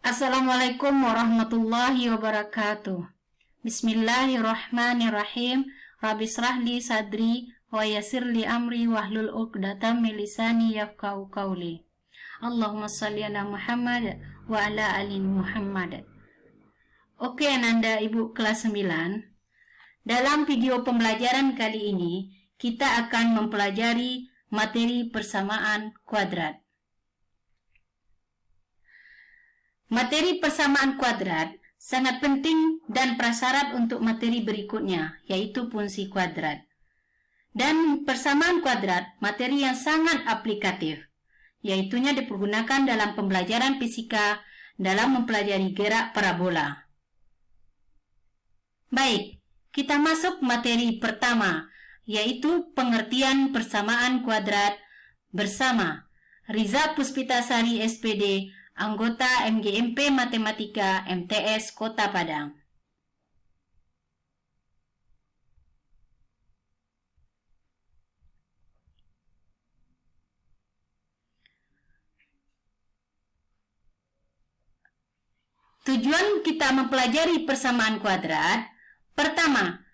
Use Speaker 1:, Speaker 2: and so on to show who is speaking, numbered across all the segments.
Speaker 1: Assalamualaikum warahmatullahi wabarakatuh. Bismillahirrahmanirrahim. Rabbi shrah li sadri wa yassir li amri wahlul 'uqdatam min lisani yafqahu qawli. Allahumma shalli ala Muhammad wa ala ali Muhammad. Oke Ananda Ibu kelas 9. Dalam video pembelajaran kali ini kita akan mempelajari materi persamaan kuadrat. Materi persamaan kuadrat sangat penting dan prasyarat untuk materi berikutnya, yaitu fungsi kuadrat. Dan persamaan kuadrat materi yang sangat aplikatif, yaitunya dipergunakan dalam pembelajaran fisika dalam mempelajari gerak parabola. Baik, kita masuk materi pertama, yaitu pengertian persamaan kuadrat bersama Riza Puspitasari SPD, anggota MGMP Matematika MTS Kota Padang. Tujuan kita mempelajari persamaan kuadrat. Pertama,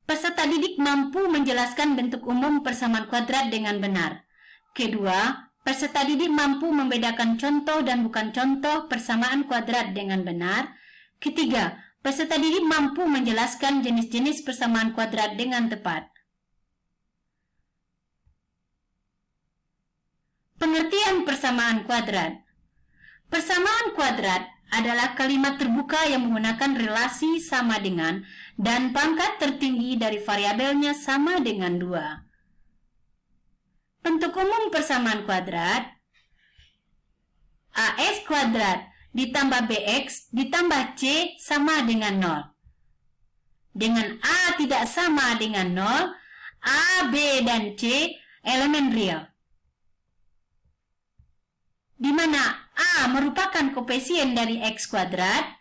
Speaker 1: peserta didik mampu menjelaskan bentuk umum persamaan kuadrat dengan benar. Kedua, peserta didik mampu membedakan contoh dan bukan contoh persamaan kuadrat dengan benar. Ketiga, peserta didik mampu menjelaskan jenis-jenis persamaan kuadrat dengan tepat. Pengertian persamaan kuadrat. Persamaan kuadrat adalah kalimat terbuka yang menggunakan relasi sama dengan dan pangkat tertinggi dari variabelnya sama dengan 2. Bentuk umum persamaan kuadrat: AX kuadrat ditambah BX ditambah C sama dengan 0. Dengan A tidak sama dengan 0, A, B, dan C elemen real, di mana A merupakan koefisien dari X kuadrat,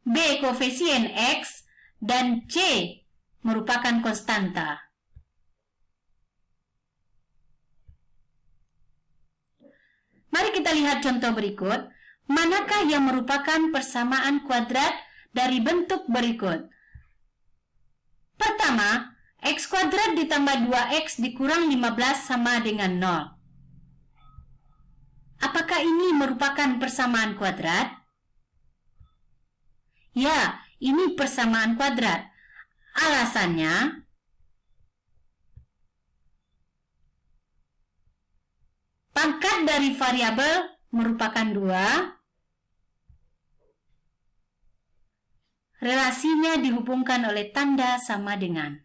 Speaker 1: B koefisien X, dan C merupakan konstanta. Mari kita lihat contoh berikut. Manakah yang merupakan persamaan kuadrat dari bentuk berikut? Pertama, X kuadrat ditambah 2X dikurang 15 sama dengan 0. Apakah ini merupakan persamaan kuadrat? Ya, ini persamaan kuadrat. Alasannya, pangkat dari variabel merupakan 2. Relasinya dihubungkan oleh tanda sama dengan.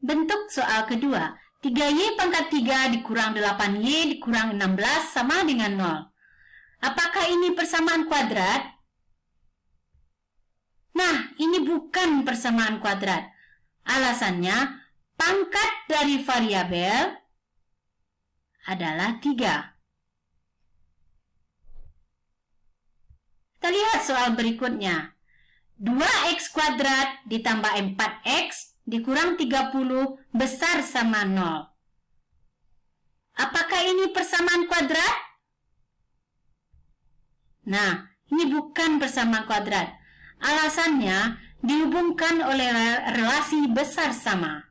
Speaker 1: Bentuk soal kedua. 3Y pangkat 3 dikurang 8Y dikurang 16 sama dengan 0. Apakah ini persamaan kuadrat? Nah, ini bukan persamaan kuadrat. Alasannya, pangkat dari variabel adalah 3. Kita lihat soal berikutnya. 2X kuadrat ditambah 4X dikurang 30 besar sama 0. Apakah ini persamaan kuadrat? Nah, ini bukan persamaan kuadrat. Alasannya dihubungkan oleh relasi besar sama.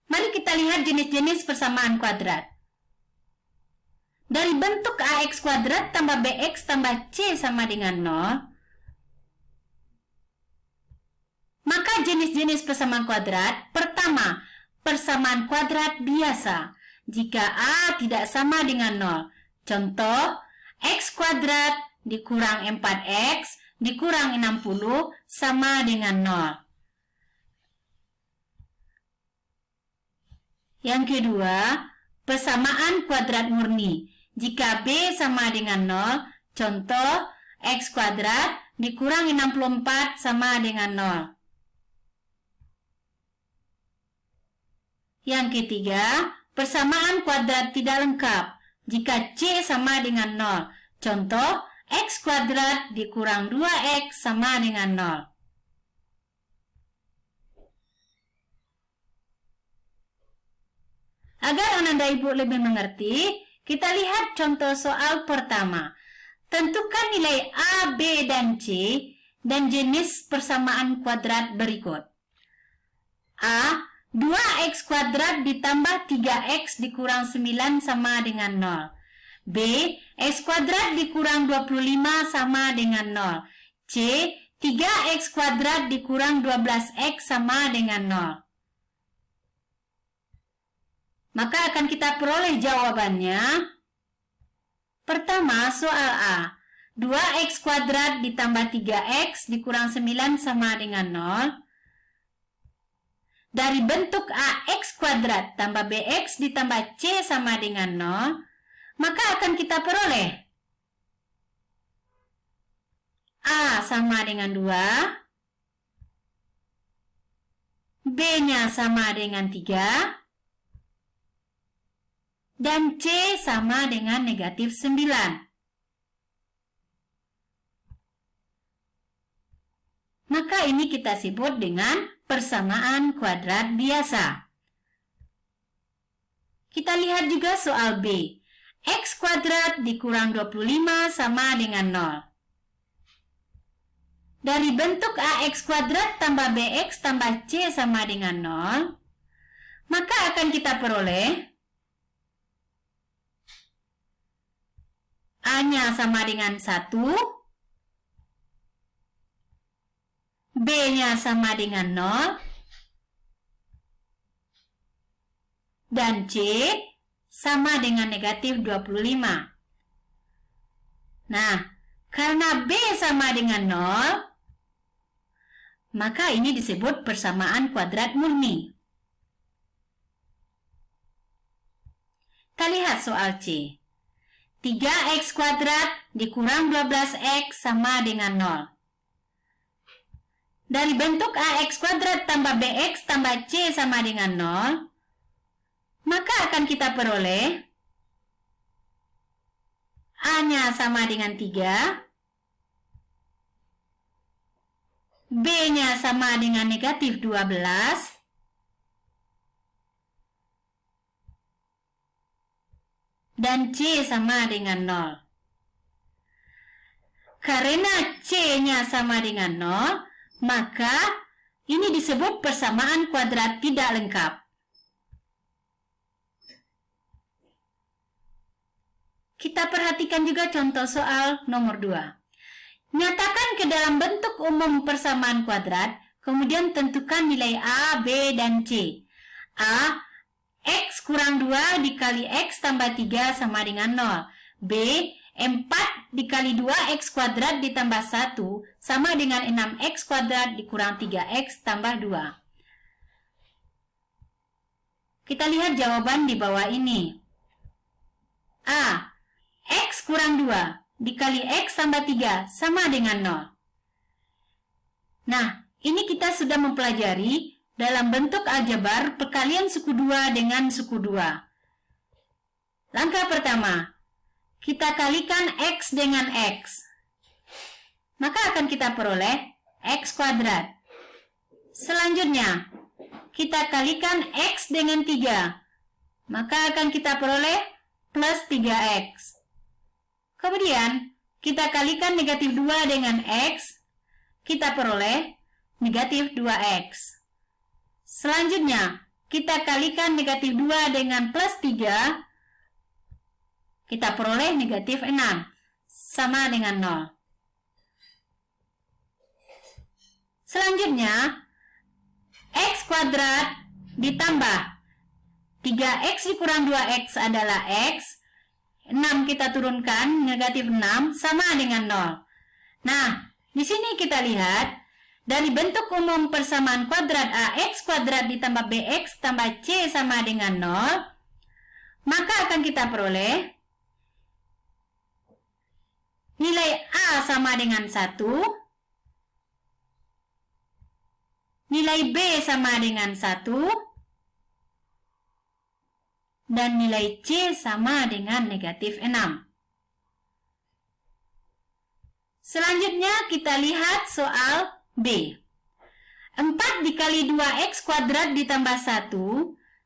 Speaker 1: Mari kita lihat jenis-jenis persamaan kuadrat. Dari bentuk AX kuadrat tambah BX tambah C sama dengan 0, maka jenis-jenis persamaan kuadrat. Pertama, persamaan kuadrat biasa jika A tidak sama dengan 0. Contoh, X kuadrat dikurang 4X dikurang 60 sama dengan 0. Yang kedua, persamaan kuadrat murni. Jika B sama dengan 0, contoh X kuadrat dikurang 64 sama dengan 0. Yang ketiga, persamaan kuadrat tidak lengkap. jika C sama dengan 0. Contoh, X kuadrat dikurang 2X sama dengan 0. Agar Anda Ibu lebih mengerti, kita lihat contoh soal pertama. Tentukan nilai A, B, dan C dan jenis persamaan kuadrat berikut. A. 2X kuadrat ditambah 3X dikurang 9 sama dengan 0. B. X kuadrat dikurang 25 sama dengan 0. C. 3X kuadrat dikurang 12X sama dengan 0. Maka akan kita peroleh jawabannya. Pertama, soal A. 2X kuadrat ditambah 3X dikurang 9 sama dengan 0. Dari bentuk AX kuadrat tambah BX ditambah C sama dengan 0, maka akan kita peroleh A sama dengan 2, B-nya sama dengan 3, dan C sama dengan negatif 9. Maka ini kita sebut dengan persamaan kuadrat biasa. Kita lihat juga soal B. X kuadrat dikurang 25 sama dengan 0. Dari bentuk AX kuadrat tambah BX tambah C sama dengan 0, maka akan kita peroleh A-nya sama dengan 1, B-nya sama dengan 0, dan C sama dengan negatif 25. Nah, karena B sama dengan 0, maka ini disebut persamaan kuadrat murni. Kita lihat soal C. 3X kuadrat dikurang 12X sama dengan 0. Dari bentuk AX kuadrat tambah BX tambah C sama dengan 0, maka akan kita peroleh A-nya sama dengan 3, B-nya sama dengan negatif 12, dan C sama dengan 0. Karena C-nya sama dengan 0, maka ini disebut persamaan kuadrat tidak lengkap. Kita perhatikan juga contoh soal nomor 2. Nyatakan ke dalam bentuk umum persamaan kuadrat, kemudian tentukan nilai A, B, dan C. A. X kurang 2 dikali X tambah 3 sama dengan 0. B. 4 dikali 2X kuadrat ditambah 1 sama dengan 6X kuadrat dikurang 3X tambah 2. Kita lihat jawaban di bawah ini. A. X kurang 2 dikali X tambah 3 sama dengan 0. Nah, ini kita sudah mempelajari dalam bentuk aljabar perkalian suku 2 dengan suku 2. Langkah pertama, kita kalikan X dengan X. Maka akan kita peroleh X kuadrat. Selanjutnya, kita kalikan X dengan 3. Maka akan kita peroleh plus 3X. Kemudian, kita kalikan negatif 2 dengan X. Kita peroleh negatif 2X. Selanjutnya, kita kalikan negatif 2 dengan plus 3, kita peroleh negatif 6, sama dengan 0. Selanjutnya, X kuadrat ditambah 3X dikurang 2X adalah X, 6 kita turunkan, negatif 6, sama dengan 0. Nah, di sini kita lihat, dari bentuk umum persamaan kuadrat AX kuadrat ditambah BX tambah C sama dengan 0, maka akan kita peroleh nilai A sama dengan 1, nilai B sama dengan 1, dan nilai C sama dengan negatif 6. Selanjutnya kita lihat soal B. 4 dikali 2x kuadrat ditambah 1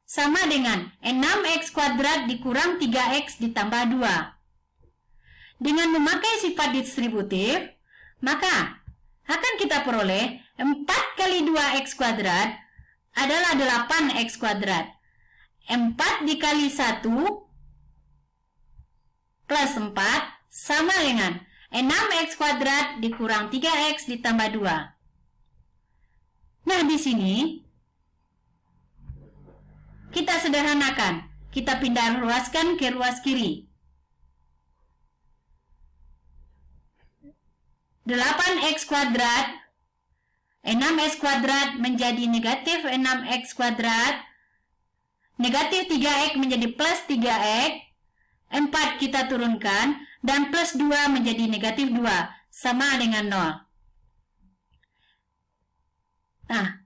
Speaker 1: sama dengan 6x kuadrat dikurang 3x ditambah 2. Dengan memakai sifat distributif, maka akan kita peroleh 4 kali 2x kuadrat adalah 8x kuadrat. 4 dikali 1 plus 4 sama dengan 6x kuadrat dikurang 3x ditambah 2. Nah, di sini kita sederhanakan. Kita pindah ruaskan ke ruas kiri. 8x kuadrat, 6x kuadrat menjadi negatif 6x kuadrat, negatif 3x menjadi plus 3x, 4 kita turunkan, dan plus 2 menjadi negatif 2, sama dengan 0. Nah,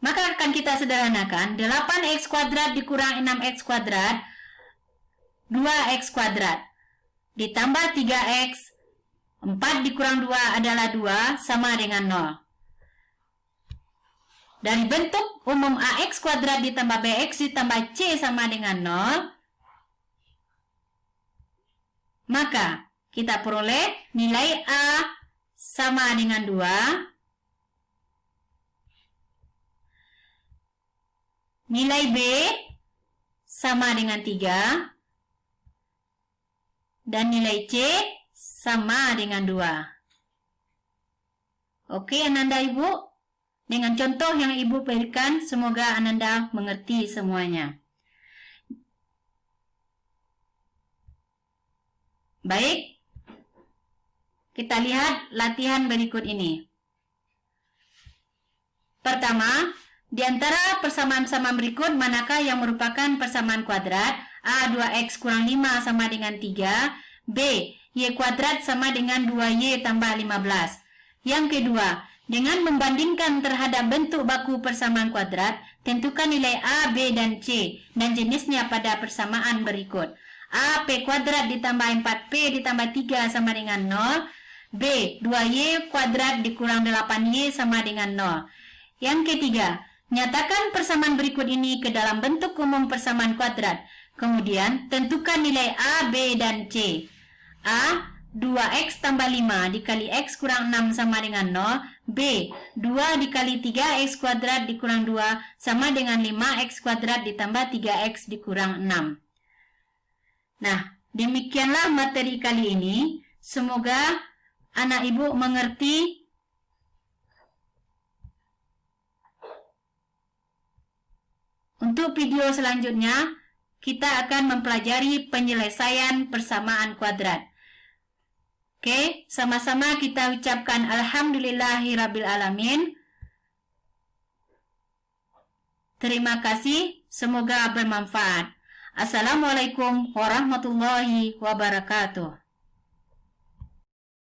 Speaker 1: maka akan kita sederhanakan, 8x kuadrat dikurang 6x kuadrat, 2x kuadrat, ditambah 3x, 4 dikurang 2 adalah 2, sama dengan 0. Dari bentuk umum ax kuadrat ditambah bx ditambah c sama dengan 0, maka kita peroleh nilai A sama dengan 2, nilai B sama dengan 3, dan nilai C sama dengan 2. Oke, Ananda Ibu, dengan contoh yang Ibu berikan, semoga Ananda mengerti semuanya. Baik, kita lihat latihan berikut ini. Pertama, di antara persamaan-persamaan berikut, manakah yang merupakan persamaan kuadrat? A, 2x kurang 5 sama dengan 3. B, y kuadrat sama dengan 2y tambah 15. Yang kedua, dengan membandingkan terhadap bentuk baku persamaan kuadrat, tentukan nilai A, B, dan C, dan jenisnya pada persamaan berikut. A, P kuadrat ditambah 4P ditambah 3 sama dengan 0. B, 2Y kuadrat dikurang 8Y sama dengan 0. Yang ketiga, nyatakan persamaan berikut ini ke dalam bentuk umum persamaan kuadrat. Kemudian, tentukan nilai A, B, dan C. A, 2x tambah 5 dikali x kurang 6 sama dengan 0. B, 2 dikali 3x kuadrat dikurang 2 sama dengan 5x kuadrat ditambah 3x dikurang 6. Nah, demikianlah materi kali ini. Semoga anak ibu mengerti. Untuk video selanjutnya, kita akan mempelajari penyelesaian persamaan kuadrat. Oke, sama-sama kita ucapkan Alhamdulillahirabbil alamin. Terima kasih, semoga bermanfaat. Assalamualaikum warahmatullahi wabarakatuh.